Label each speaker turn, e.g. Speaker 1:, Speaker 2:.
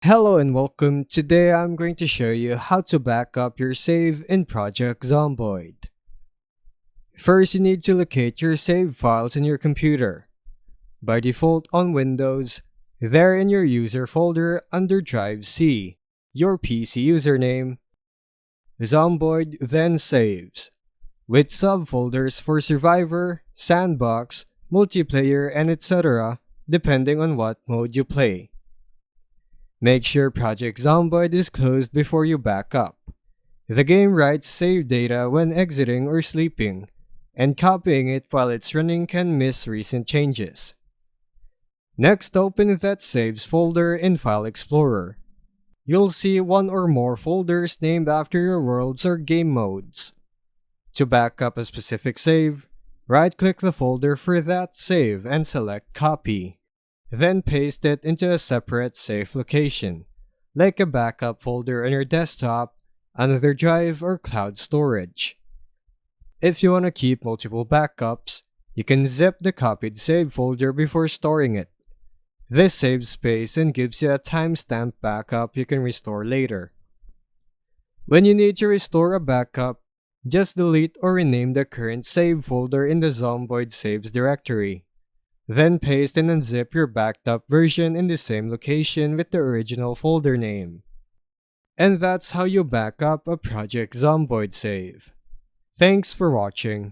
Speaker 1: Hello and welcome. Today I'm going to show you how to back up your save in Project Zomboid. First, you need to locate your save files in your computer. By default on Windows, they're in your user folder under Drive C, your PC username. Zomboid then saves, with subfolders for Survivor, Sandbox, Multiplayer, and etc., depending on what mode you play. Make sure Project Zomboid is closed before you back up. The game writes save data when exiting or sleeping, and copying it while it's running can miss recent changes. Next, open that saves folder in File Explorer. You'll see one or more folders named after your worlds or game modes. To back up a specific save, right-click the folder for that save and select Copy. Then paste it into a separate safe location, like a backup folder on your desktop, another drive, or cloud storage. If you want to keep multiple backups, you can zip the copied save folder before storing it. This saves space and gives you a timestamp backup you can restore later. When you need to restore a backup, just delete or rename the current save folder in the Zomboid Saves directory. Then paste and unzip your backed up version in the same location with the original folder name. And that's how you back up a Project Zomboid save. Thanks for watching.